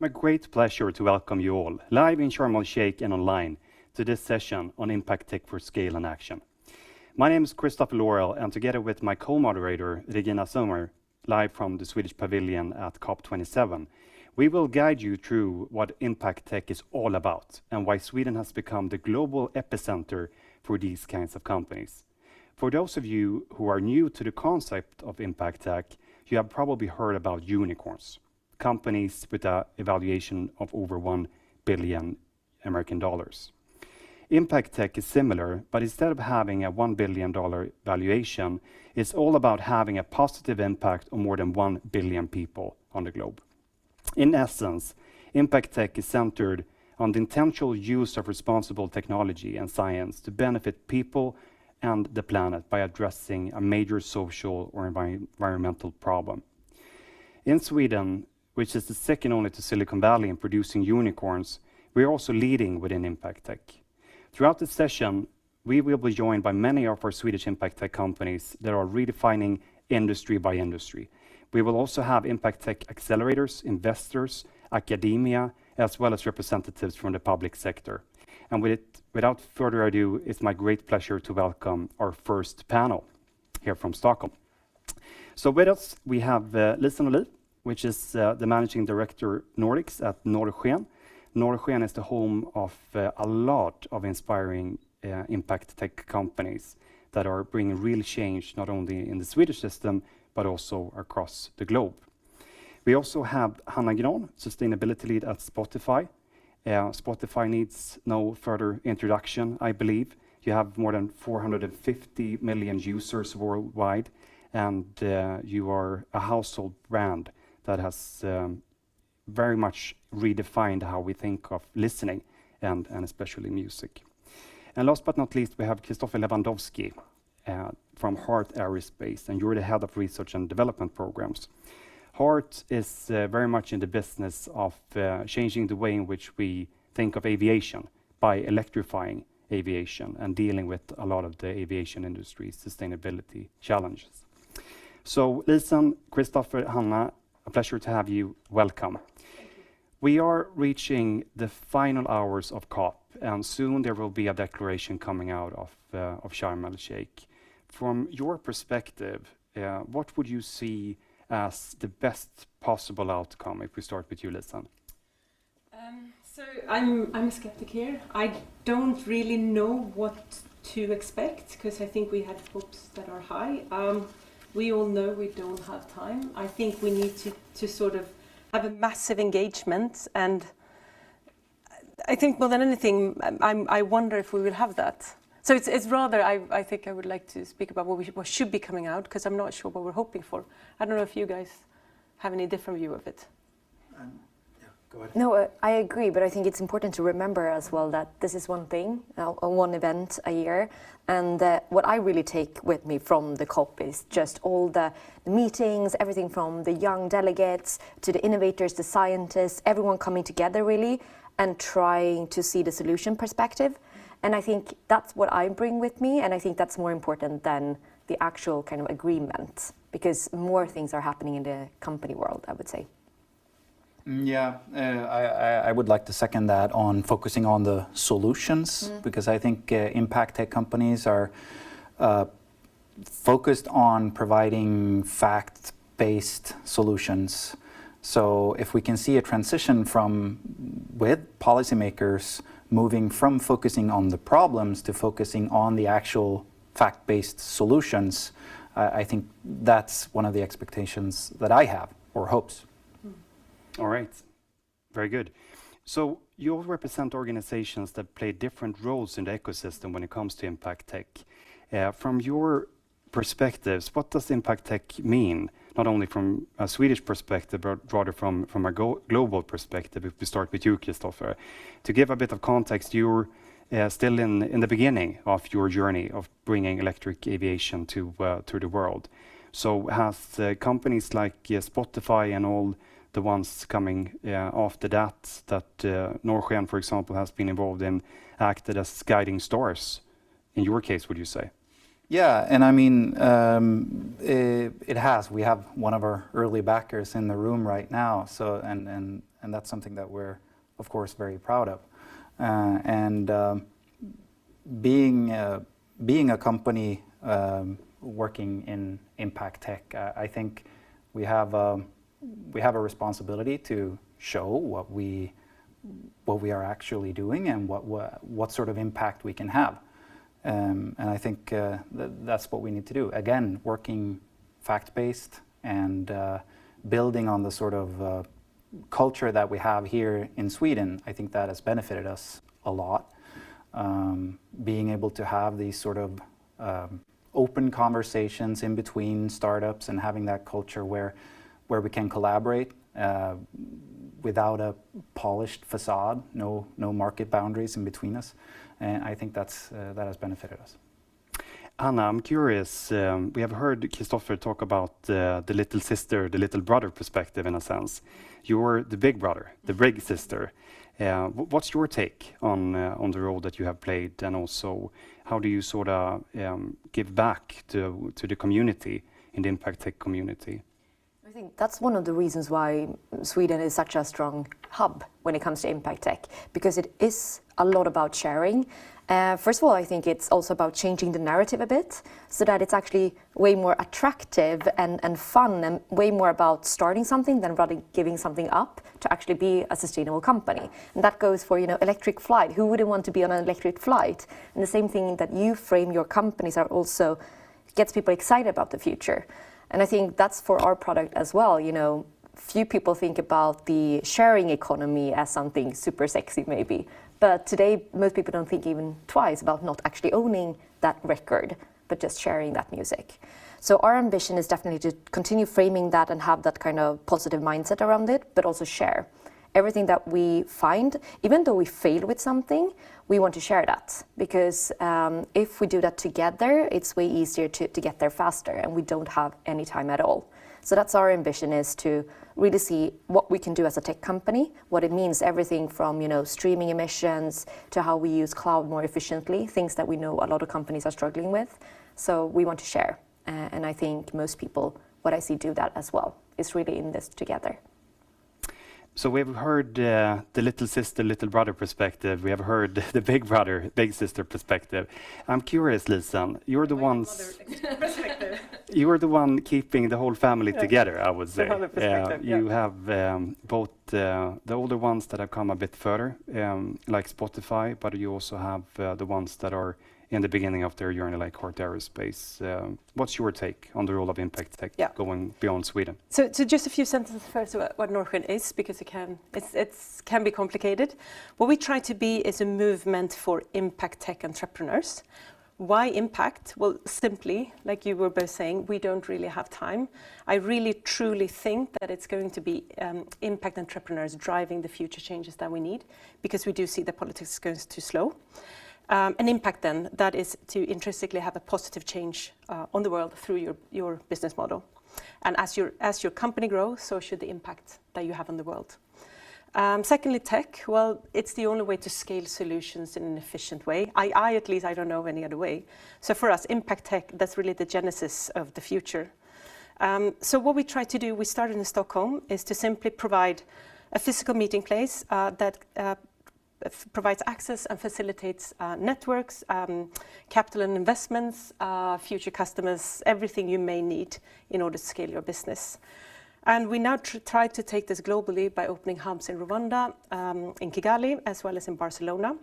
My great pleasure to welcome you all, live in Sharm el-Sheikh and online, to this session on Impact Tech for Scale and Action. My name is Christopher Laurel, and together with my co-moderator, Regina Sommer, live from the Swedish Pavilion at COP27, we will guide you through what Impact Tech is all about and why Sweden has become the global epicenter for these kinds of companies. For those of you who are new to the concept of Impact Tech, you have probably heard about unicorns, companies with an evaluation of over $1 billion American dollars. Impact Tech is similar, but instead of having a $1 billion valuation, it's all about having a positive impact on more than 1 billion people on the globe. In essence, Impact Tech is centered on the intentional use of responsible technology and science to benefit people and the planet by addressing a major social or environmental problem. In Sweden, which is the second only to Silicon Valley in producing unicorns, we are also leading within Impact Tech. Throughout this session, we will be joined by many of our Swedish Impact Tech companies that are redefining industry by industry. We will also have Impact Tech accelerators, investors, academia, as well as representatives from the public sector. And without further ado, it's my great pleasure to welcome our first panel here from Stockholm. So with us, we have Lisa Norlin, which is the Managing Director Nordics at Norrsken. Norrsken is the home of a lot of inspiring impact tech companies that are bringing real change, not only in the Swedish system, but also across the globe. We also have Hanna Gran, Sustainability Lead at Spotify. Spotify needs no further introduction, I believe. You have more than 450 million users worldwide, and you are a household brand that has very much redefined how we think of listening and especially music. And last but not least, we have Kristoffer Lewandowski from Heart Aerospace, and you're the Head of Research and Development Programs. Heart is very much in the business of changing the way in which we think of aviation by electrifying aviation and dealing with a lot of the aviation industry's sustainability challenges. So Lisa, Kristoffer, Hanna, a pleasure to have you. Welcome. We are reaching the final hours of COP, and soon there will be a declaration coming out of Sharm el-Sheikh. From your perspective, what would you see as the best possible outcome, if we start with you, Lisa? So I'm a skeptic here. I don't really know what to expect, because I think we had hopes that are high. We all know we don't have time. I think we need to sort of have a massive engagement, and I think more than anything, I wonder if we will have that. So it's rather, I think I would like to speak about what should be coming out, because I'm not sure what we're hoping for. I don't know if you guys have any different view of it. Go ahead. No, I agree, but I think it's important to remember as well that this is one thing, one event a year, and what I really take with me from the COP is just all the meetings, everything from the young delegates to the innovators, the scientists, everyone coming together really and trying to see the solution perspective. And I think that's what I bring with me, and I think that's more important than the actual kind of agreement, because more things are happening in the company world, I would say. Yeah, I would like to second that on focusing on the solutions, because I think impact tech companies are focused on providing fact-based solutions. So if we can see a transition with policymakers moving from focusing on the problems to focusing on the actual fact-based solutions, I think that's one of the expectations that I have, or hopes. All right, very good. So you all represent organizations that play different roles in the ecosystem when it comes to impact tech. From your perspectives, what does impact tech mean? Not only from a Swedish perspective, but rather from a global perspective, if we start with you, Kristoffer. To give a bit of context, you're still in the beginning of your journey of bringing electric aviation to the world. So has companies like Spotify and all the ones coming after that Norrsken, for example, has been involved in, acted as guiding stars, in your case, would you say? Yeah, and I mean, it has. We have one of our early backers in the room right now. So, and and that's something that we're, of course, very proud of. Being a company working in impact tech, I think we have a responsibility to show what we are actually doing and what sort of impact we can have. And I think that's what we need to do. Again, working fact-based and building on the sort of culture that we have here in Sweden. I think that has benefited us a lot. Being able to have these sort of open conversations in between startups and having that culture where we can collaborate without a polished facade, no market boundaries in between us. And I think that has benefited us. Anna, I'm curious. We have heard Kristoffer talk about the little sister, the little brother perspective in a sense. You're the big brother, the big sister. What's your take on the role that you have played, and also how do you sort of give back to the community, in the impact tech community? I think that's one of the reasons why Sweden is such a strong hub when it comes to impact tech, because it is a lot about sharing. First of all, I think it's also about changing the narrative a bit so that it's actually way more attractive and fun, and way more about starting something than rather giving something up to actually be a sustainable company. And that goes for, electric flight. Who wouldn't want to be on an electric flight? And the same thing that you frame your companies are also gets people excited about the future. And I think that's for our product as well. Few people think about the sharing economy as something super sexy maybe. But today, most people don't think even twice about not actually owning that record, but just sharing that music. So our ambition is definitely to continue framing that and have that kind of positive mindset around it, but also share. Everything that we find, even though we fail with something, we want to share that. Because if we do that together, it's way easier to get there faster, and we don't have any time at all. So that's our ambition, is to really see what we can do as a tech company, what it means, everything from streaming emissions to how we use cloud more efficiently, things that we know a lot of companies are struggling with. So we want to share, and I think most people, what I see, do that as well, is really in this together. So we've heard the little sister, little brother perspective. We have heard the big brother, big sister perspective. I'm curious, Lisen, you're the one keeping the whole family together, I would say. You have both the older ones that have come a bit further, like Spotify, but you also have the ones that are in the beginning of their journey, like Heart Aerospace. What's your take on the role of impact tech going beyond Sweden? So just a few sentences first about what Norrsken is, because it can be complicated. What we try to be is a movement for impact tech entrepreneurs. Why impact? Well, simply, like you were both saying, we don't really have time. I really truly think that it's going to be impact entrepreneurs driving the future changes that we need, because we do see that politics is going too slow. An impact then, that is to intrinsically have a positive change on the world through your business model. And as your company grows, so should the impact that you have on the world. Secondly, tech, well, it's the only way to scale solutions in an efficient way. I don't know of any other way. So for us, impact tech, that's really the genesis of the future. So what we try to do, we started in Stockholm, is to simply provide a physical meeting place that provides access and facilitates networks, capital and investments, future customers, everything you may need in order to scale your business. And we now try to take this globally by opening hubs in Rwanda, in Kigali, as well as in Barcelona.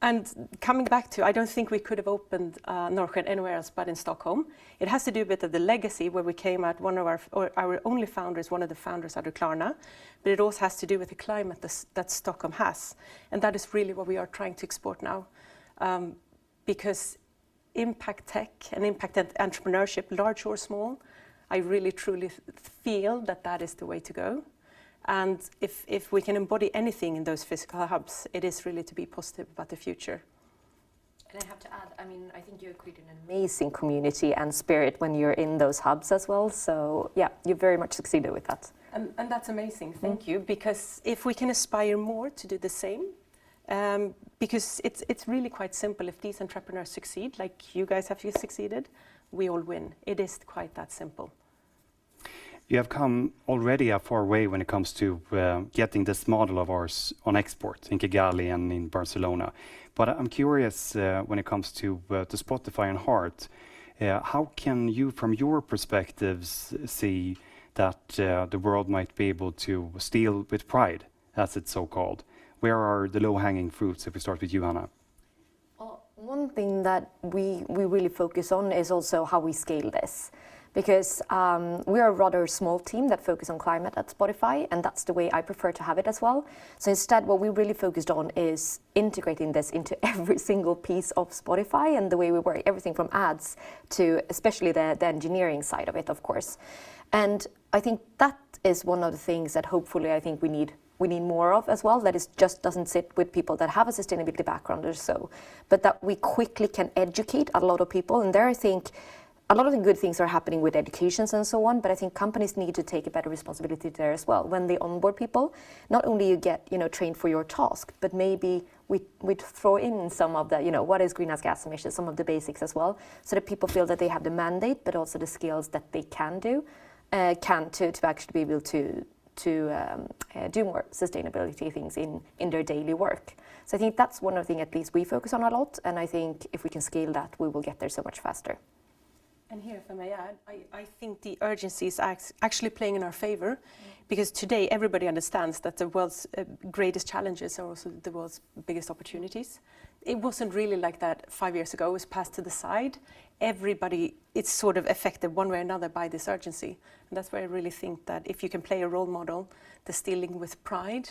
And coming back to, I don't think we could have opened Norrsken anywhere else but in Stockholm. It has to do a bit of the legacy, where we came at our only founder is one of the founders out of Klarna, but it also has to do with the climate that Stockholm has. And that is really what we are trying to export now. Because impact tech and impact entrepreneurship, large or small, I really truly feel that is the way to go. And if we can embody anything in those physical hubs, it is really to be positive about the future. And I have to add, I think you create an amazing community and spirit when you're in those hubs as well. So yeah, you very much succeeded with that. And that's amazing, thank you. Because if we can aspire more to do the same, because it's really quite simple. If these entrepreneurs succeed, like you guys have succeeded, we all win. It is quite that simple. You have come already a far way when it comes to getting this model of ours on export in Kigali and in Barcelona. But I'm curious when it comes to Spotify and Heart, how can you, from your perspectives, see that the world might be able to steal with pride, as it's so called? Where are the low-hanging fruits, if we start with you, Hanna? One thing that we really focus on is also how we scale this. Because we are a rather small team that focus on climate at Spotify, and that's the way I prefer to have it as well. So instead, what we really focused on is integrating this into every single piece of Spotify and the way we work, everything from ads to especially the engineering side of it, of course. And I think that is one of the things that hopefully I think we need more of as well, that it just doesn't sit with people that have a sustainability background or so, but that we quickly can educate a lot of people. And there I think a lot of the good things are happening with educations and so on, but I think companies need to take a better responsibility there as well. When they onboard people, not only you get trained for your task, but maybe we throw in some of the, what is greenhouse gas emissions, some of the basics as well, so that people feel that they have the mandate, but also the skills that they can do, to actually be able to do more sustainability things in their daily work. So I think that's one of the things at least we focus on a lot, and I think if we can scale that, we will get there so much faster. And here, if I may add, I think the urgency is actually playing in our favor, because today everybody understands that the world's greatest challenges are also the world's biggest opportunities. It wasn't really like that 5 years ago. It was passed to the side. Everybody, it's sort of affected one way or another by this urgency. And that's why I really think that if you can play a role model, the stealing with pride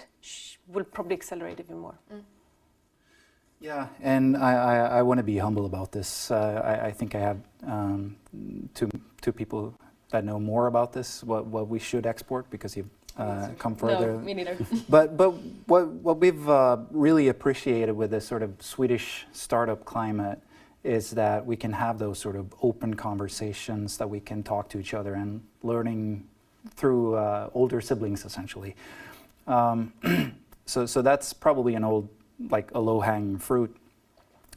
will probably accelerate even more. Yeah, and I want to be humble about this. I think I have two people that know more about this, what we should export, because you've come further. No, me neither. But what we've really appreciated with this sort of Swedish startup climate is that we can have those sort of open conversations, that we can talk to each other and learning through older siblings, essentially. So that's probably a low-hanging fruit.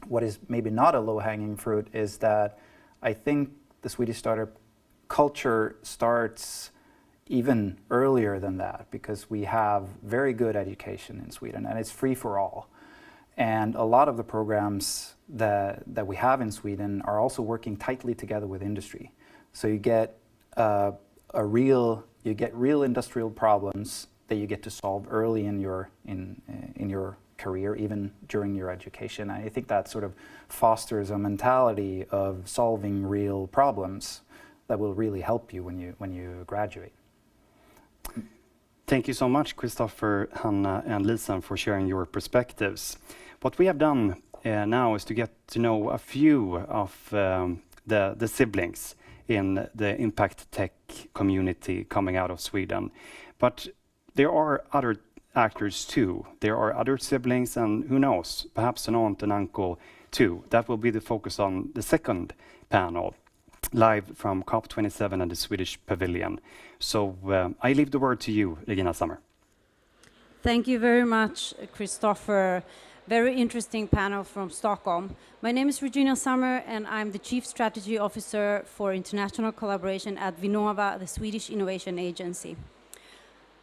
What is maybe not a low-hanging fruit is that I think the Swedish startup culture starts even earlier than that, because we have very good education in Sweden and it's free for all. And a lot of the programs that we have in Sweden are also working tightly together with industry. So you get real industrial problems that you get to solve early in your career, even during your education. I think that sort of fosters a mentality of solving real problems that will really help you when you graduate. Thank you so much, Christopher, Hanna, and Lisa, for sharing your perspectives. What we have done now is to get to know a few of the siblings in the impact tech community coming out of Sweden. But there are other actors too. There are other siblings, and who knows, perhaps an aunt and uncle too. That will be the focus on the second panel, live from COP27 and the Swedish Pavilion. So I leave the word to you, Regina Sommer. Thank you very much, Christopher. Very interesting panel from Stockholm. My name is Regina Sommer, and I'm the Chief Strategy Officer for International Collaboration at Vinnova, the Swedish Innovation Agency.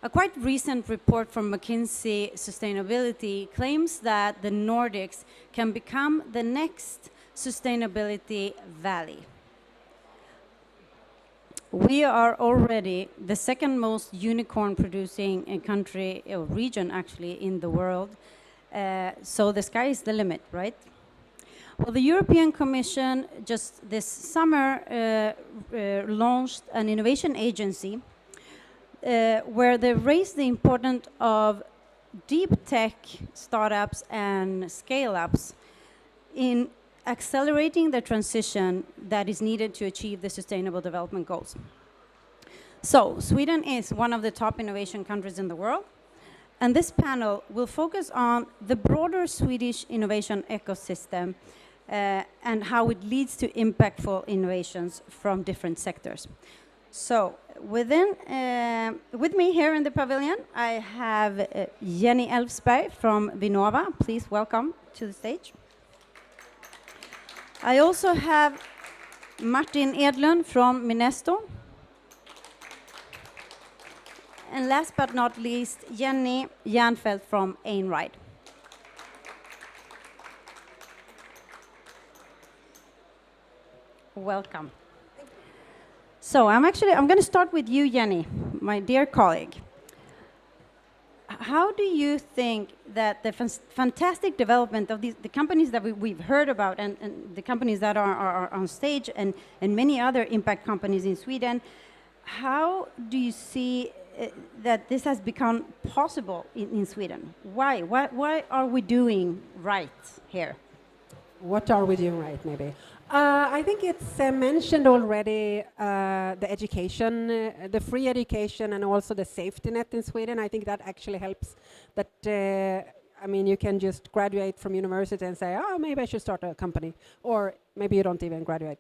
A quite recent report from McKinsey Sustainability claims that the Nordics can become the next sustainability valley. We are already the second most unicorn producing country or region actually in the world. So the sky is the limit, right? Well, the European Commission just this summer launched an innovation agency where they raised the importance of deep tech startups and scale-ups in accelerating the transition that is needed to achieve the Sustainable Development Goals. So, Sweden is one of the top innovation countries in the world, and this panel will focus on the broader Swedish innovation ecosystem and how it leads to impactful innovations from different sectors. So, with me here in the pavilion, I have Jenny Elfsberg from Vinnova. Please welcome to the stage. I also have Martin Edlund from Minesto. And last but not least, Jenny Janfeldt from Einride. Welcome. So I'm going to start with you, Jenny, my dear colleague. How do you think that the fantastic development of the companies that we've heard about and the companies that are on stage and many other impact companies in Sweden, how do you see that this has become possible in Sweden? Why? Why are we doing right here? What are we doing right, maybe? I think it's mentioned already, the education, the free education and also the safety net in Sweden. I think that actually helps. That, I mean, you can just graduate from university and say, oh, maybe I should start a company. Or maybe you don't even graduate.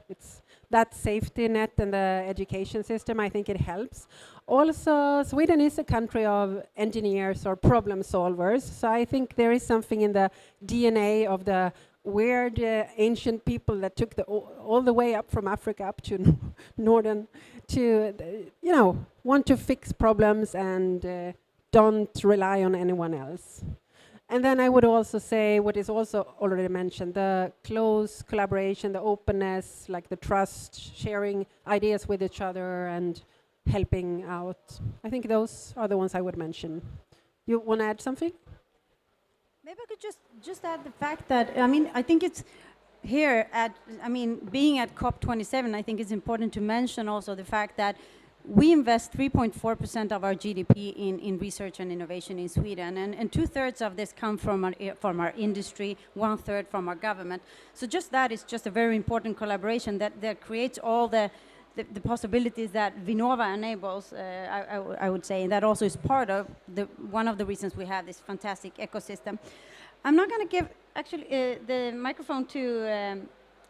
It's that safety net and the education system, I think it helps. Also, Sweden is a country of engineers or problem solvers. So I think there is something in the DNA of the weird ancient people that took all the way up from Africa up to northern to, you know, want to fix problems and don't rely on anyone else. And then I would also say what is also already mentioned, the close collaboration, the openness, like the trust, sharing ideas with each other and helping out. I think those are the ones I would mention. You want to add something? Maybe I could just add the fact that, I mean, I think it's here at, I mean, being at COP27, I think it's important to mention also the fact that we invest 3.4% of our GDP in research and innovation in Sweden, and 2/3 of this come from our industry, 1/3 from our government. So just that is just a very important collaboration that creates all the possibilities that Vinnova enables, I would say, and that also is part of one of the reasons we have this fantastic ecosystem. I'm not going to give actually the microphone to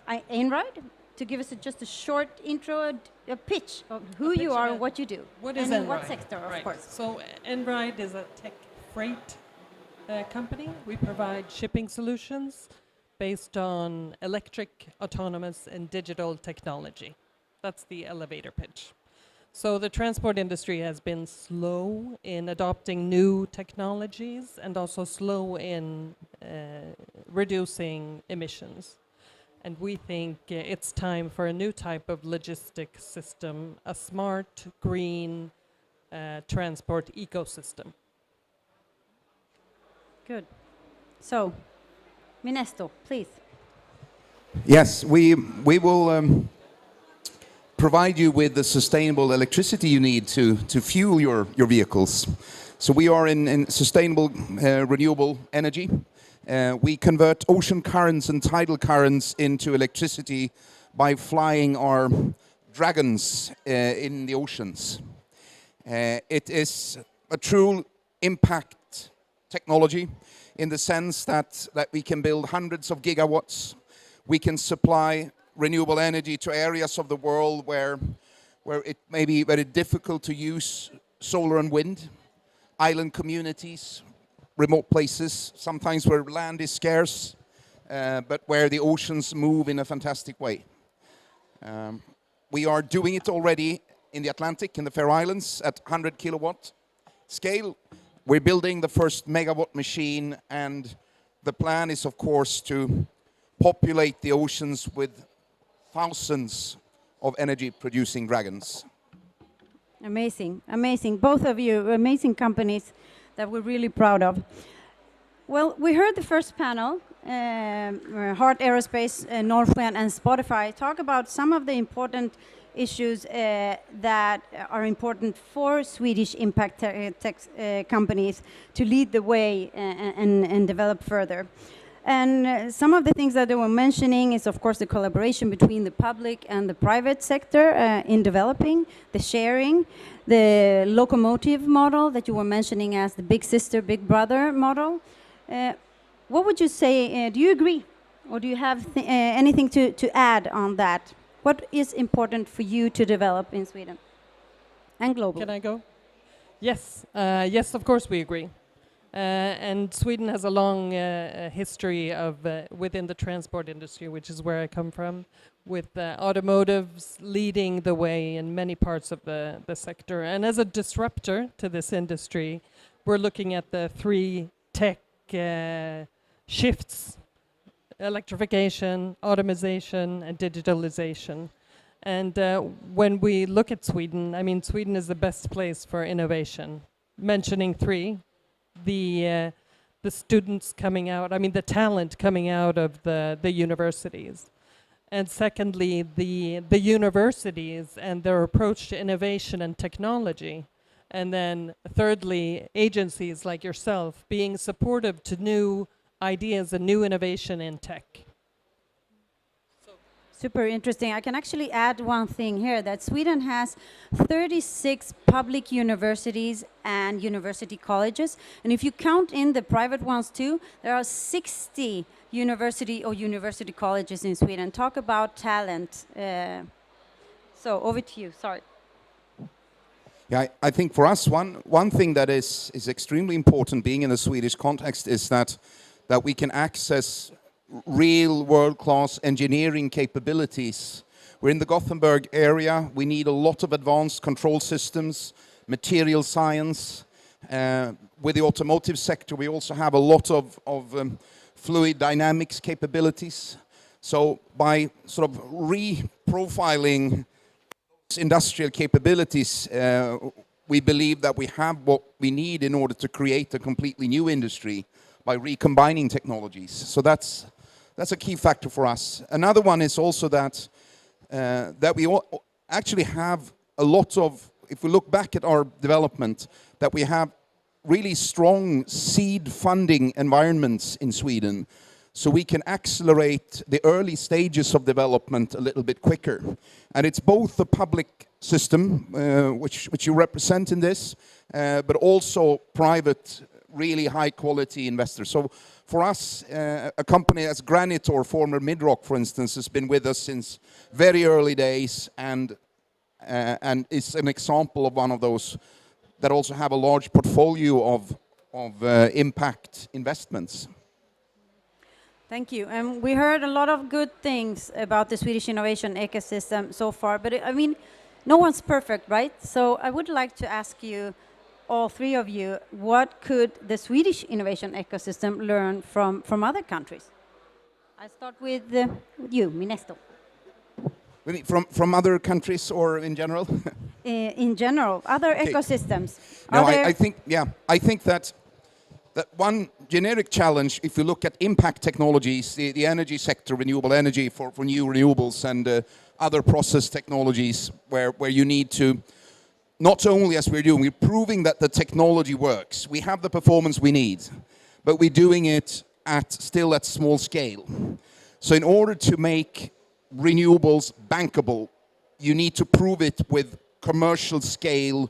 Einride to give us just a short intro, a pitch of who you are and what you do. What is and in Einride? what sector, of Right. course. So Einride is a tech freight company. We provide shipping solutions based on electric, autonomous, and digital technology. That's the elevator pitch. So the transport industry has been slow in adopting new technologies and also slow in reducing emissions. And we think it's time for a new type of logistic system, a smart, green transport ecosystem. Good. So, Minesto, please. Yes, we will provide you with the sustainable electricity you need to fuel your vehicles. So we are in sustainable renewable energy. We convert ocean currents and tidal currents into electricity by flying our dragons in the oceans. It is a true impact technology in the sense that we can build hundreds of gigawatts. We can supply renewable energy to areas of the world where it may be very difficult to use solar and wind, island communities, remote places, sometimes where land is scarce, but where the oceans move in a fantastic way. We are doing it already in the Atlantic, in the Faroe Islands, at 100 kilowatt scale. We're building the first megawatt machine, and the plan is, of course, to populate the oceans with thousands of energy-producing dragons. Amazing, amazing. Both of you, amazing companies that we're really proud of. Well, we heard the first panel, Heart Aerospace, Northwind, and Spotify, talk about some of the important issues that are important for Swedish impact tech companies to lead the way and develop further. And some of the things that they were mentioning is, of course, the collaboration between the public and the private sector in developing, the sharing, the locomotive model that you were mentioning as the big sister, big brother model. What would you say, do you agree? Or do you have anything to add on that? What is important for you to develop in Sweden and globally? Can I go? Yes, yes, of course we agree. And Sweden has a long history of within the transport industry, which is where I come from, with automotives leading the way in many parts of the sector. And as a disruptor to this industry, we're looking at the three tech shifts: electrification, automation, and digitalization. And when we look at Sweden, I mean, Sweden is the best place for innovation. Mentioning three, the students coming out, I mean, the talent coming out of the universities. And secondly, the universities and their approach to innovation and technology. And then thirdly, agencies like yourself being supportive to new ideas and new innovation in tech. Super interesting. I can actually add one thing here, that Sweden has 36 public universities and university colleges. And if you count in the private ones too, there are 60 university colleges in Sweden. Talk about talent. So over to you, sorry. Yeah, I think for us, one thing that is extremely important being in the Swedish context is that we can access real world-class engineering capabilities. We're in the Gothenburg area. We need a lot of advanced control systems, material science. With the automotive sector, we also have a lot of fluid dynamics capabilities. So by sort of reprofiling industrial capabilities, we believe that we have what we need in order to create a completely new industry by recombining technologies. So that's a key factor for us. Another one is also that we actually have a lot of, if we look back at our development, that we have really strong seed funding environments in Sweden, so we can accelerate the early stages of development a little bit quicker. And it's both the public system, which you represent in this, but also private, really high quality investors. So for us, a company as Granite or former Midrock, for instance, has been with us since very early days, and is an example of one of those that also have a large portfolio of impact investments. Thank you. And we heard a lot of good things about the Swedish innovation ecosystem so far, but I mean, no one's perfect, right? So I would like to ask you, all three of you, what could the Swedish innovation ecosystem learn from other countries? I start with you, Minesto. From other countries or in general? In general, other ecosystems. No, I think that one generic challenge, if you look at impact technologies, the energy sector, renewable energy for new renewables, and other process technologies where you need to, not only as we're doing, we're proving that the technology works. We have the performance we need, but we're doing it still at small scale. So in order to make renewables bankable, you need to prove it with commercial scale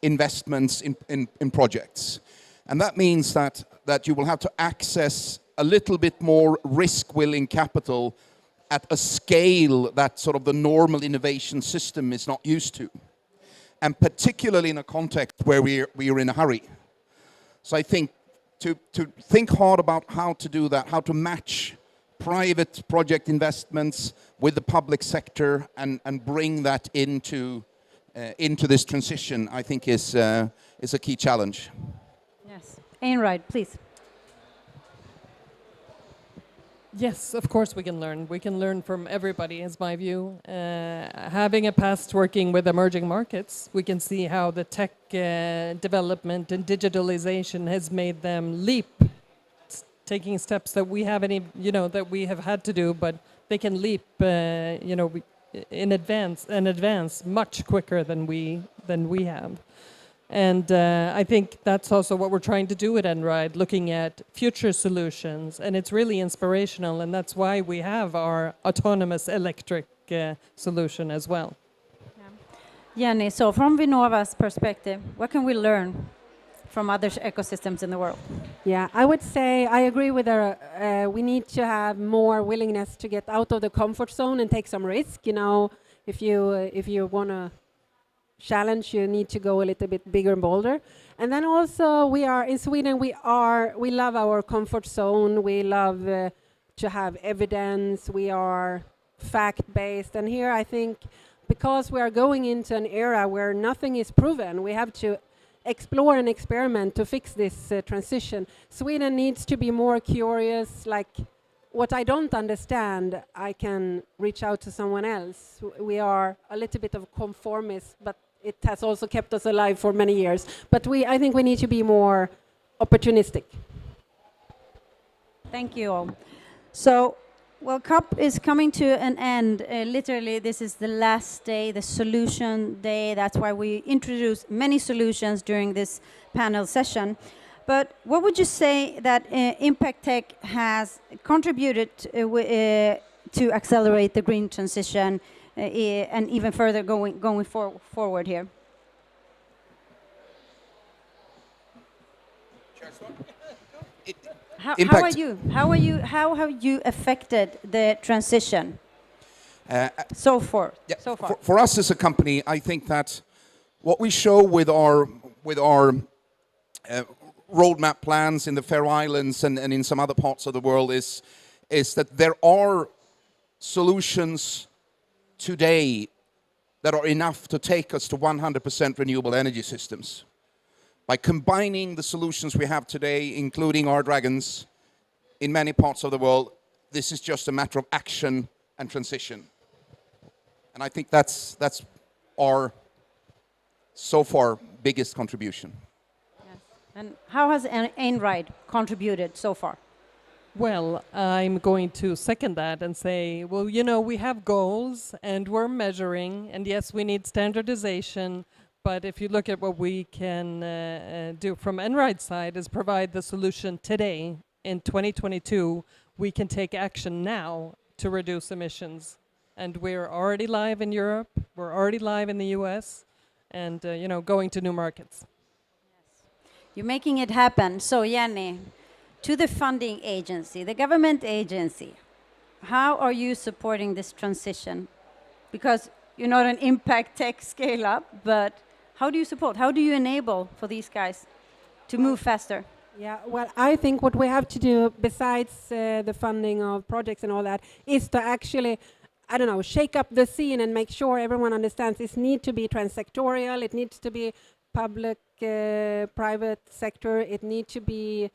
investments in projects. And that means that you will have to access a little bit more risk-willing capital at a scale that sort of the normal innovation system is not used to. And particularly in a context where we are in a hurry. So I think to think hard about how to do that, how to match private project investments with the public sector and bring that into this transition, I think is a key challenge. Yes. Einride, please. Yes, of course we can learn. We can learn from everybody, is my view. Having a past working with emerging markets, we can see how the tech development and digitalization has made them leap, taking steps that we haven't, that we have had to do, but they can leap, in advance much quicker than we have. And I think that's also what we're trying to do at Einride, looking at future solutions. And it's really inspirational, and that's why we have our autonomous electric solution as well. Jenny, so from Vinnova's perspective, what can we learn from other ecosystems in the world? Yeah, I would say I agree with her. We need to have more willingness to get out of the comfort zone and take some risk. If you want to challenge, you need to go a little bit bigger and bolder. And then also we are in Sweden, we love our comfort zone. We love to have evidence. We are fact-based. And here I think because we are going into an era where nothing is proven, we have to explore and experiment to fix this transition. Sweden needs to be more curious, like what I don't understand, I can reach out to someone else. We are a little bit of conformists, but it has also kept us alive for many years. But I think we need to be more opportunistic. Thank you all. So, well, COP is coming to an end. Literally, this is the last day, the solution day. That's why we introduce many solutions during this panel session. But what would you say that Impact Tech has contributed to accelerate the green transition and even further going forward here? How have you affected the transition so far? For us as a company, I think that what we show with our roadmap plans in the Faroe Islands and in some other parts of the world is that there are solutions today that are enough to take us to 100% renewable energy systems. By combining the solutions we have today, including our dragons, in many parts of the world, this is just a matter of action and transition. And I think that's our, so far, biggest contribution. Yes. And how has Einride contributed so far? Well, I'm going to second that and say, well, you know, we have goals and we're measuring, and yes, we need standardization. But if you look at what we can do from Einride's side is provide the solution today in 2022, we can take action now to reduce emissions. And we're already live in Europe, we're already live in the US, and you know, going to new markets. Yes. You're making it happen. So Jenny, to the funding agency, the government agency, how are you supporting this transition? Because you're not an Impact Tech scale-up, but how do you support? How do you enable for these guys to move faster? Yeah, well, I think what we have to do, besides the funding of projects and all that, is to actually, I don't know, shake up the scene and make sure everyone understands this needs to be transsectorial, it needs to be public, private sector, it needs to be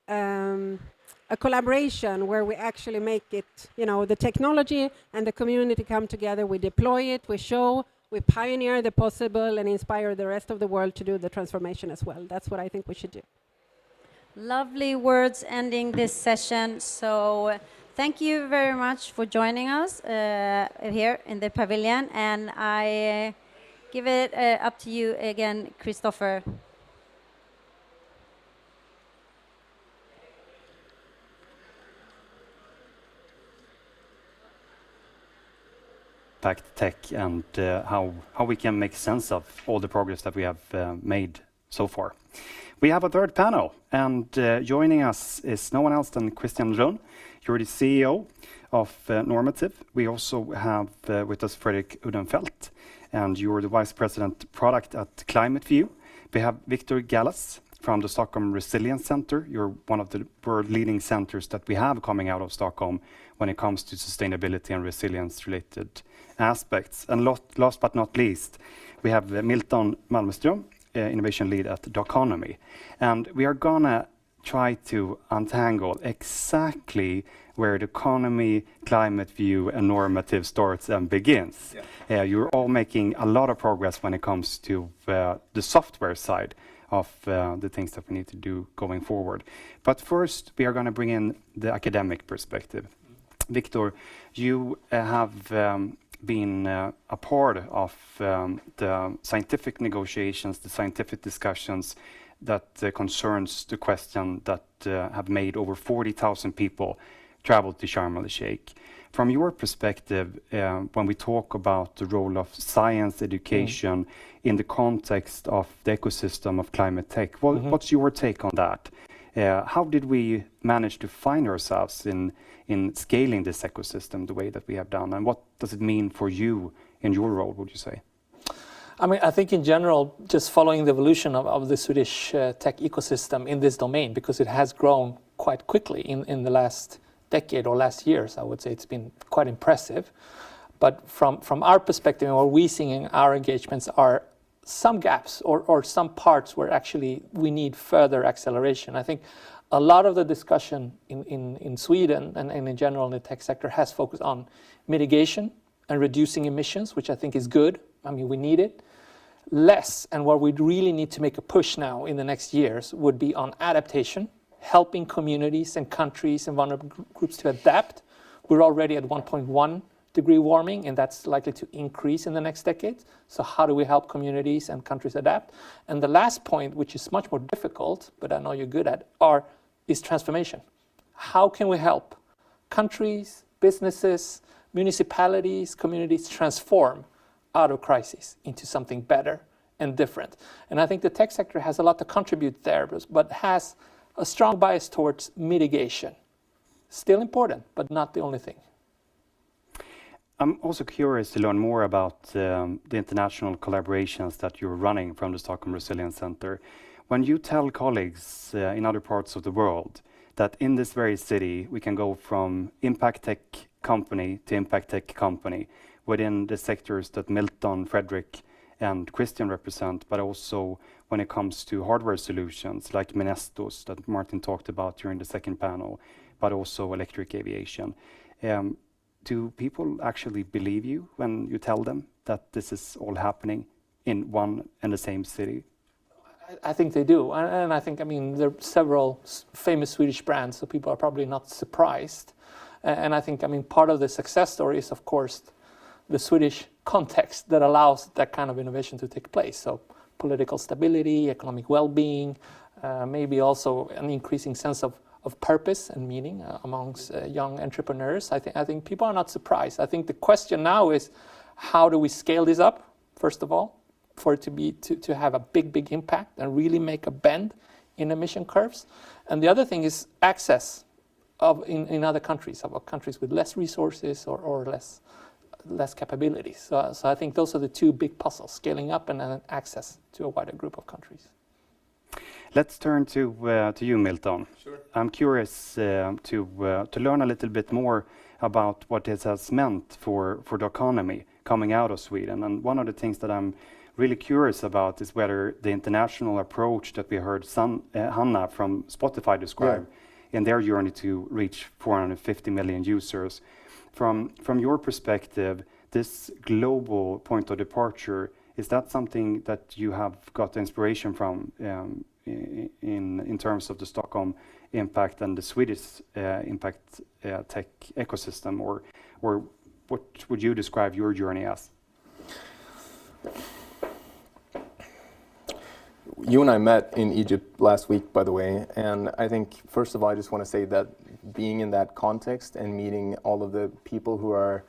a collaboration where we actually make it, you know, the technology and the community come together, we deploy it, we show, we pioneer the possible and inspire the rest of the world to do the transformation as well. That's what I think we should do. Lovely words ending this session. So thank you very much for joining us here in the pavilion. And I give it up to you again, Christopher. Impact Tech and how we can make sense of all the progress that we have made so far. We have a third panel, and joining us is no one else than Christian Rönn. You're the CEO of Normative. We also have with us Fredrik Udenfeldt, and you're the Vice President Product at Climate View. We have Victor Gallas from the Stockholm Resilience Center. You're one of the world-leading centers that we have coming out of Stockholm when it comes to sustainability and resilience-related aspects. And last but not least, we have Milton Malmström, Innovation Lead at Doconomy. And we are gonna try to untangle exactly where Doconomy, Climate View, and Normative starts and begins. Yeah. You're all making a lot of progress when it comes to the software side of the things that we need to do going forward. But first, we are going to bring in the academic perspective. Victor, you have been a part of the scientific negotiations, the scientific discussions that concerns the question that have made over 40,000 people travel to Sharm el-Sheikh. From your perspective, when we talk about the role of science education in the context of the ecosystem of climate tech, what's your take on that? How did we manage to find ourselves in scaling this ecosystem the way that we have done? And what does it mean for you in your role, would you say? I mean, I think in general, just following the evolution of the Swedish tech ecosystem in this domain, because it has grown quite quickly in the last decade or last years, I would say it's been quite impressive. But from our perspective, and what we're seeing in our engagements are some gaps or some parts where actually we need further acceleration. I think a lot of the discussion in Sweden and in general in the tech sector has focused on mitigation and reducing emissions, which I think is good. I mean, we need it. Less, and what we really need to make a push now in the next years would be on adaptation, helping communities and countries and vulnerable groups to adapt. We're already at 1.1 degree warming, and that's likely to increase in the next decade. So how do we help communities and countries adapt? And the last point, which is much more difficult, but I know you're good at, is transformation. How can we help countries, businesses, municipalities, communities transform out of crisis into something better and different? And I think the tech sector has a lot to contribute there, but has a strong bias towards mitigation. Still important, but not the only thing. I'm also curious to learn more about the international collaborations that you're running from the Stockholm Resilience Center. When you tell colleagues in other parts of the world that in this very city we can go from impact tech company to impact tech company within the sectors that Milton, Fredrik, and Christian represent, but also when it comes to hardware solutions like Minestos that Martin talked about during the second panel, but also electric aviation. Do people actually believe you when you tell them that this is all happening in one and the same city? I think they do. And I think, I mean, there are several famous Swedish brands, so people are probably not surprised. And I think, I mean, part of the success story is, of course, the Swedish context that allows that kind of innovation to take place. So political stability, economic well-being, maybe also an increasing sense of purpose and meaning amongst young entrepreneurs. I think people are not surprised. I think the question now is, how do we scale this up, first of all, for it to have a big impact and really make a bend in emission curves? And the other thing is access in other countries, of countries with less resources or less capabilities. So I think those are the two big puzzles: scaling up and then access to a wider group of countries. Let's turn to you, Milton. Sure. I'm curious to learn a little bit more about what this has meant for the economy coming out of Sweden. And one of the things that I'm really curious about is whether the international approach that we heard Hanna from Spotify describe in their journey to reach 450 million users. From your perspective, this global point of departure, is that something that you have got inspiration from in terms of the Stockholm impact and the Swedish impact tech ecosystem, or what would you describe your journey as? You and I met in Egypt last week, by the way, and I think, first of all, I just want to say that being in that context and meeting all of the people who are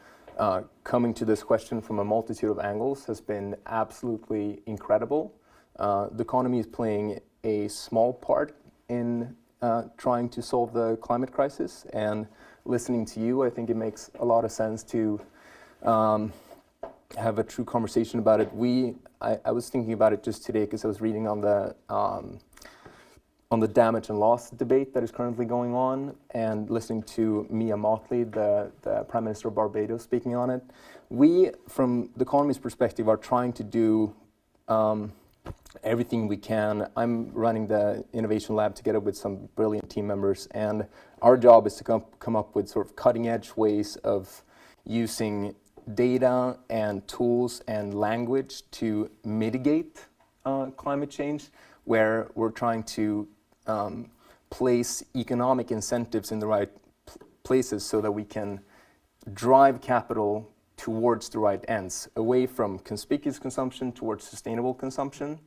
coming to this question from a multitude of angles has been absolutely incredible. The economy is playing a small part in trying to solve the climate crisis, and listening to you, I think it makes a lot of sense to have a true conversation about it. I was thinking about it just today because I was reading on the damage and loss debate that is currently going on, and listening to Mia Mottley, the Prime Minister of Barbados, speaking on it. We, from the economy's perspective, are trying to do everything we can. I'm running the innovation lab together with some brilliant team members, and our job is to come up with sort of cutting-edge ways of using data and tools and language to mitigate climate change, where we're trying to place economic incentives in the right places so that we can drive capital towards the right ends, away from conspicuous consumption towards sustainable consumption.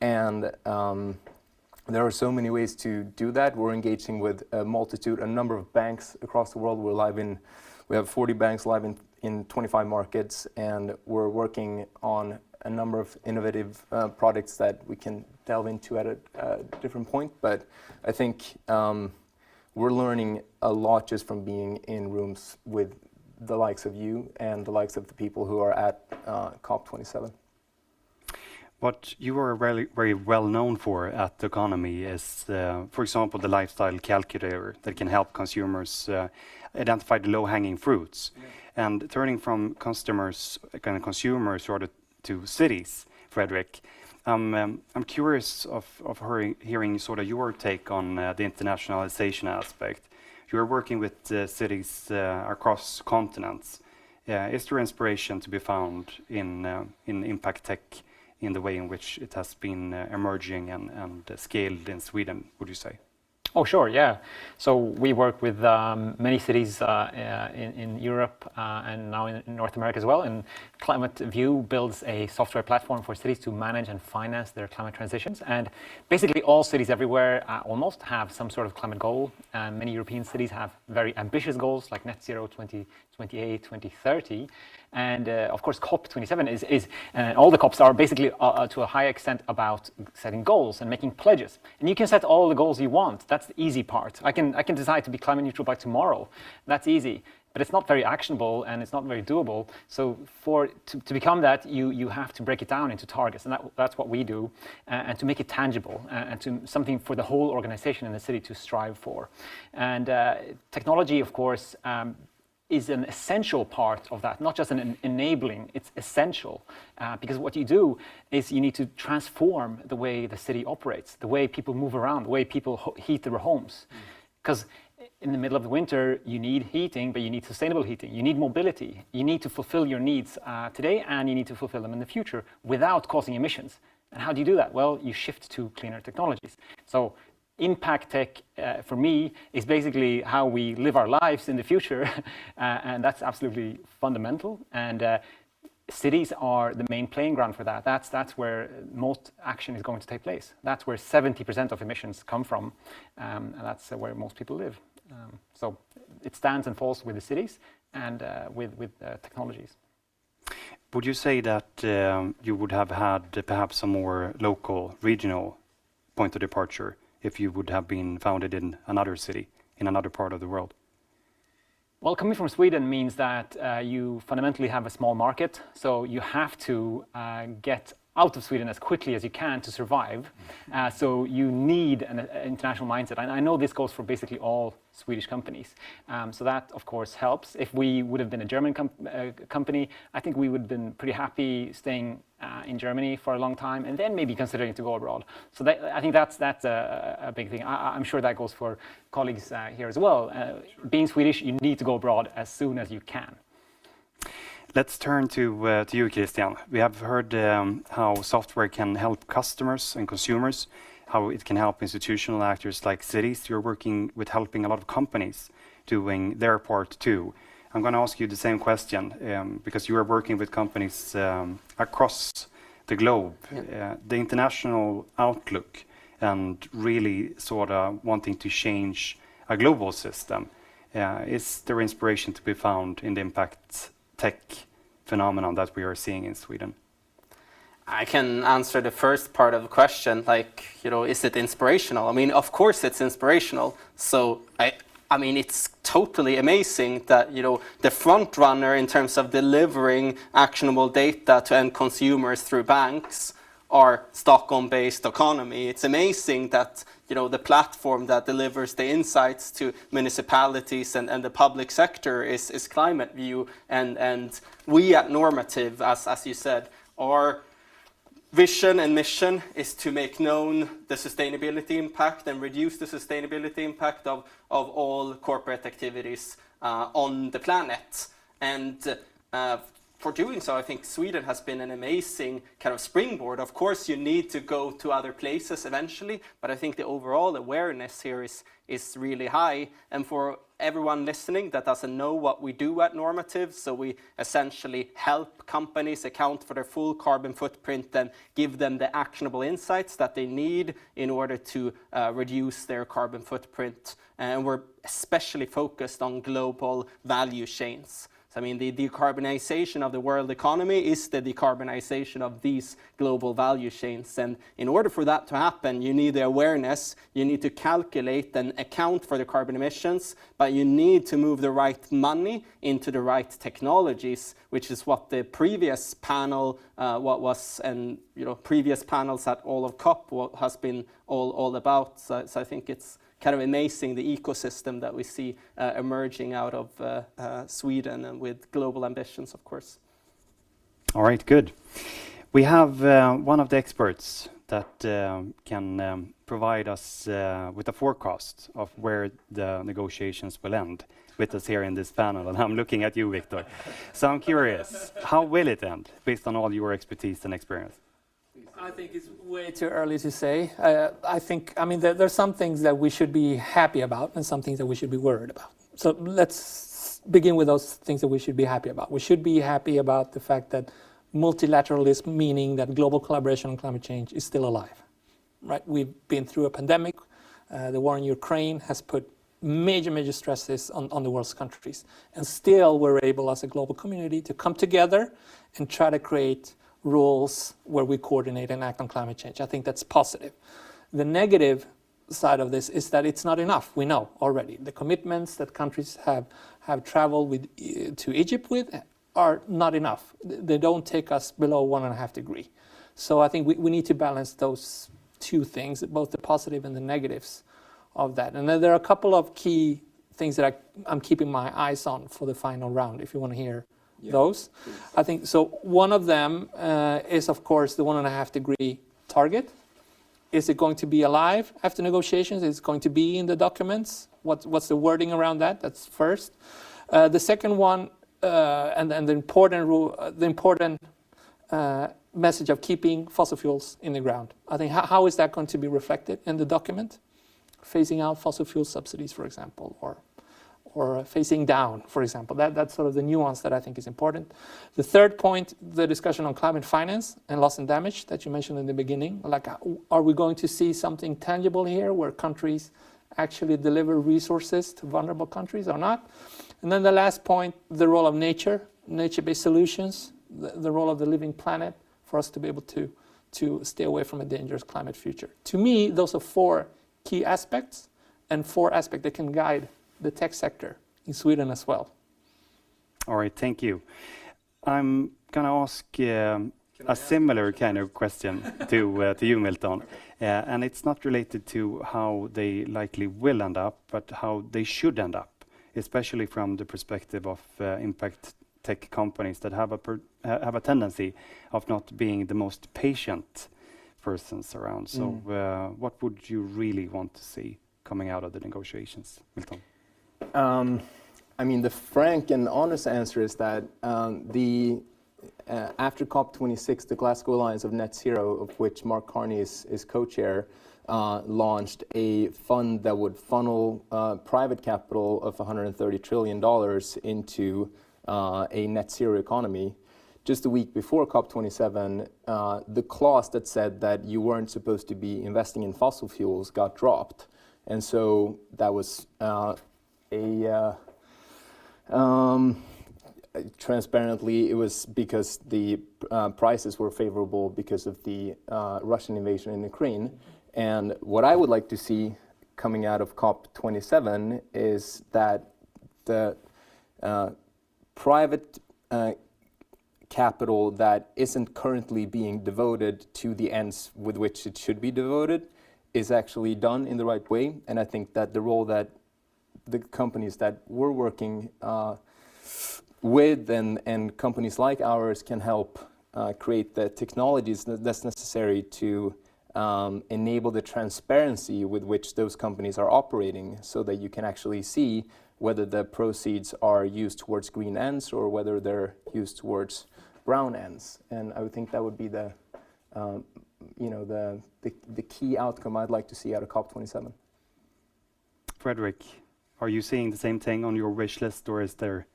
And there are so many ways to do that. We're engaging with a number of banks across the world. We have 40 banks live in 25 markets, and we're working on a number of innovative products that we can delve into at a different point. But I think we're learning a lot just from being in rooms with the likes of you and the likes of the people who are at COP27. What you are very, very well known for at the economy is, for example, the lifestyle calculator that can help consumers identify the low-hanging fruits. And turning from customers, kind of consumers, sort of to cities, Fredrik, I'm curious of hearing sort of your take on the internationalization aspect. You're working with cities across continents. Is there inspiration to be found in impact tech in the way in which it has been emerging and scaled in Sweden, would you say? Oh, sure, yeah. So we work with many cities in Europe and now in North America as well. And Climate View builds a software platform for cities to manage and finance their climate transitions. And basically all cities everywhere almost have some sort of climate goal. Many European cities have very ambitious goals like net zero 2028, 2030. And of course, COP27 is all the COPs are basically to a high extent about setting goals and making pledges. And you can set all the goals you want. That's the easy part. I can decide to be climate neutral by tomorrow. That's easy. But it's not very actionable and it's not very doable. So to become that, you have to break it down into targets. And that's what we do. And to make it tangible and to something for the whole organization in the city to strive for. And technology, of course, is an essential part of that, not just an enabling, it's essential. Because what you do is you need to transform the way the city operates, the way people move around, the way people heat their homes. Because in the middle of the winter, you need heating, but you need sustainable heating. You need mobility. You need to fulfill your needs today, and you need to fulfill them in the future without causing emissions. And how do you do that? Well, you shift to cleaner technologies. So impact tech, for me, is basically how we live our lives in the future, and that's absolutely fundamental. And cities are the main playing ground for that. That's where most action is going to take place. That's where 70% of emissions come from, and that's where most people live. So it stands and falls with the cities and with technologies. Would you say that you would have had perhaps a more local, regional point of departure if you would have been founded in another city, in another part of the world? Well, coming from Sweden means that you fundamentally have a small market, so you have to get out of Sweden as quickly as you can to survive. So you need an international mindset. And I know this goes for basically all Swedish companies. So that, of course, helps. If we would have been a German company, I think we would have been pretty happy staying in Germany for a long time and then maybe considering to go abroad. So I think that's a big thing. I'm sure that goes for colleagues here as well. Sure. Being Swedish, you need to go abroad as soon as you can. Let's turn to you, Christian. We have heard how software can help customers and consumers, how it can help institutional actors like cities. You're working with helping a lot of companies doing their part too. I'm going to ask you the same question because you are working with companies across the globe. Yeah. The international outlook and really sort of wanting to change a global system. Is there inspiration to be found in the impact tech phenomenon that we are seeing in Sweden? I can answer the first part of the question, like, is it inspirational? I mean, of course it's inspirational. So I mean, it's totally amazing that, the front runner in terms of delivering actionable data to end consumers through banks are Stockholm-based economy. It's amazing that, the platform that delivers the insights to municipalities and the public sector is Climate View. And we at Normative, as you said, our vision and mission is to make known the sustainability impact and reduce the sustainability impact of all corporate activities on the planet. And for doing so, I think Sweden has been an amazing kind of springboard. Of course, you need to go to other places eventually, but I think the overall awareness here is really high. And for everyone listening that doesn't know what we do at Normative, so we essentially help companies account for their full carbon footprint and give them the actionable insights that they need in order to reduce their carbon footprint. And we're especially focused on global value chains. I mean, the decarbonization of the world economy is the decarbonization of these global value chains. And in order for that to happen, you need the awareness, you need to calculate and account for the carbon emissions, but you need to move the right money into the right technologies, which is what the previous panel and previous panels at all of COP has been all about. So I think it's kind of amazing, the ecosystem that we see emerging out of Sweden, and with global ambitions, of course. All right, good. We have one of the experts that can provide us with a forecast of where the negotiations will end with us here in this panel. And I'm looking at you, Victor. So I'm curious, how will it end based on all your expertise and experience? I think it's way too early to say. I mean, there's some things that we should be happy about and some things that we should be worried about. So let's begin with those things that we should be happy about. We should be happy about the fact that multilateralism, meaning that global collaboration on climate change, is still alive. Right? We've been through a pandemic. The war in Ukraine has put major stresses on the world's countries. And still we're able as a global community to come together and try to create rules where we coordinate and act on climate change. I think that's positive. The negative side of this is that it's not enough. We know already. The commitments that countries have traveled to Egypt with are not enough. They don't take us below 1.5 degrees. So I think we need to balance those two things, both the positive and the negatives of that. And then there are a couple of key things that I'm keeping my eyes on for the final round, if you want to hear those. Please. I think so. One of them is, of course, the 1.5 degree target. Is it going to be alive after negotiations? Is it going to be in the documents? What's the wording around that? That's first. The second one, and the important message of keeping fossil fuels in the ground. I think how is that going to be reflected in the document? Phasing out fossil fuel subsidies, for example, or phasing down, for example. That's sort of the nuance that I think is important. The third point, the discussion on climate finance and loss and damage that you mentioned in the beginning. Like, are we going to see something tangible here where countries actually deliver resources to vulnerable countries or not? And then the last point, the role of nature-based solutions, the role of the living planet for us to be able to stay away from a dangerous climate future. To me, those are 4 key aspects, and 4 aspects that can guide the tech sector in Sweden as well. All right, thank you. I'm going to ask a similar kind of question to you, Milton. And it's not related to how they likely will end up, but how they should end up, especially from the perspective of impact tech companies that have a tendency of not being the most patient persons around. So what would you really want to see coming out of the negotiations, Milton? I mean, the frank and honest answer is that after COP26, the Glasgow Alliance of Net Zero, of which Mark Carney is co-chair, launched a fund that would funnel private capital of $130 trillion into a net zero economy. Just a week before COP27, the clause that said that you weren't supposed to be investing in fossil fuels got dropped. And so that was transparently, it was because the prices were favorable because of the Russian invasion in Ukraine. And what I would like to see coming out of COP27 is that the private capital that isn't currently being devoted to the ends with which it should be devoted is actually done in the right way. And I think that the role that the companies that we're working with and companies like ours can help create the technologies that's necessary to enable the transparency with which those companies are operating, so that you can actually see whether the proceeds are used towards green ends or whether they're used towards brown ends. And I would think that would be the key outcome I'd like to see out of COP27. Fredrik, are you seeing the same thing on your wish list, or is there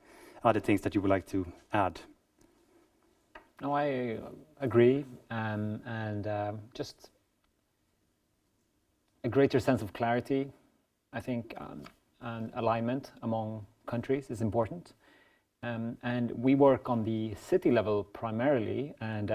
other things that you would like to add? No, I agree, just a greater sense of clarity, I think, and alignment among countries is important. And we work on the city level primarily, and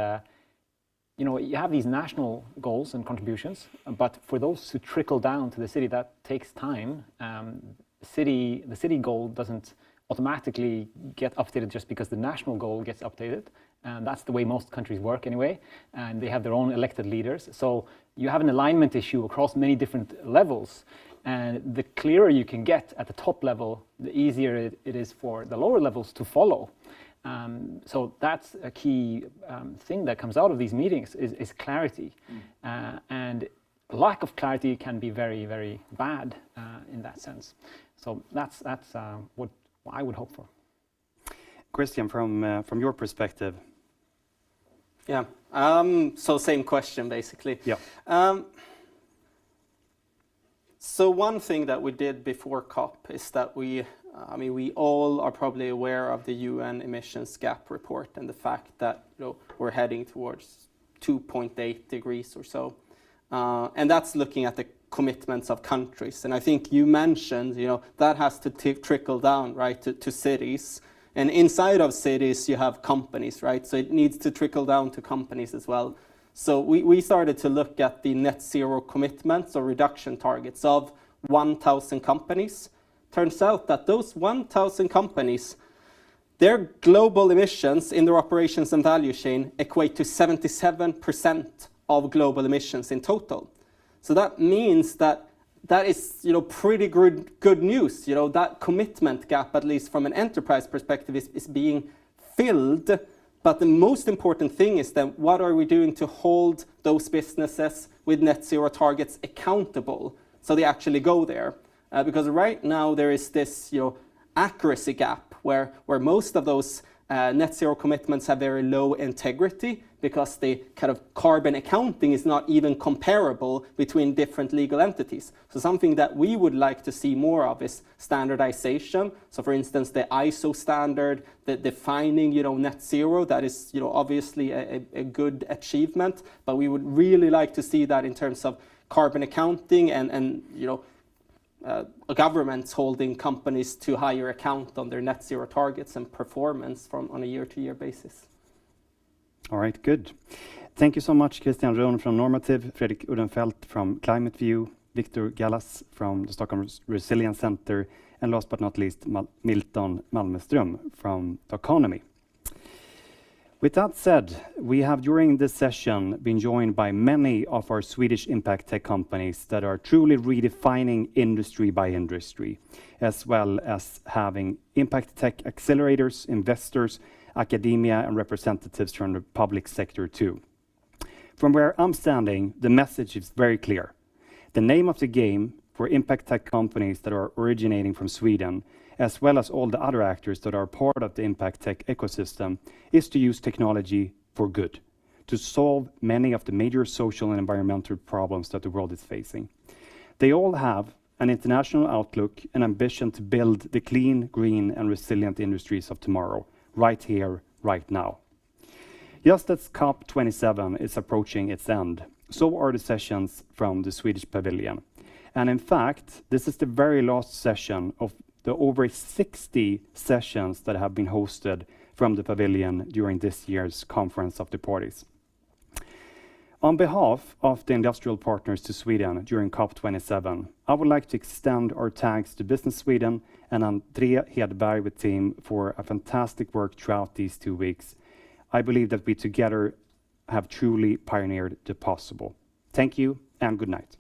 you have these national goals and contributions, but for those to trickle down to the city, that takes time. The city goal doesn't automatically get updated just because the national goal gets updated, and that's the way most countries work anyway, and they have their own elected leaders. So you have an alignment issue across many different levels, and the clearer you can get at the top level, the easier it is for the lower levels to follow. So that's a key thing that comes out of these meetings is clarity. And lack of clarity can be very, very bad in that sense. So that's what I would hope for. Christian, from your perspective. Yeah, so same question basically. Yeah. So one thing that we did before COP is that we all are probably aware of the UN emissions gap report and the fact that we're heading towards 2.8 degrees or so. And that's looking at the commitments of countries. And I think you mentioned, that has to trickle down, right, to cities. And inside of cities, you have companies, right? So it needs to trickle down to companies as well. So we started to look at the net zero commitments or reduction targets of 1,000 companies. Turns out that those 1,000 companies, their global emissions in their operations and value chain equate to 77% of global emissions in total. So that means that is pretty good news. That commitment gap, at least from an enterprise perspective, is being filled. But the most important thing is then what are we doing to hold those businesses with net zero targets accountable so they actually go there? Because right now there is this accuracy gap where most of those net zero commitments have very low integrity because the kind of carbon accounting is not even comparable between different legal entities. So something that we would like to see more of is standardization. So for instance, the ISO standard, the defining net zero, that is obviously a good achievement, but we would really like to see that in terms of carbon accounting and governments holding companies to higher account on their net zero targets and performance on a year-to-year basis. All right, good. Thank you so much, Christian Rönn from Normative, Fredrik Uddenfelt from Climate View, Victor Gallas from the Stockholm Resilience Center, and last but not least, Milton Malmström from Doconomy. With that said, we have during this session been joined by many of our Swedish impact tech companies that are truly redefining industry by industry, as well as having impact tech accelerators, investors, academia, and representatives from the public sector too. From where I'm standing, the message is very clear. The name of the game for impact tech companies that are originating from Sweden, as well as all the other actors that are part of the impact tech ecosystem, is to use technology for good, to solve many of the major social and environmental problems that the world is facing. They all have an international outlook and ambition to build the clean, green, and resilient industries of tomorrow, right here, right now. Just as COP27 is approaching its end, so are the sessions from the Swedish Pavilion. And in fact, this is the very last session of the over 60 sessions that have been hosted from the Pavilion during this year's Conference of the Parties. On behalf of the industrial partners to Sweden during COP27, I would like to extend our thanks to Business Sweden and André Hedberg with team for a fantastic work throughout these 2 weeks. I believe that we together have truly pioneered the possible. Thank you and good night.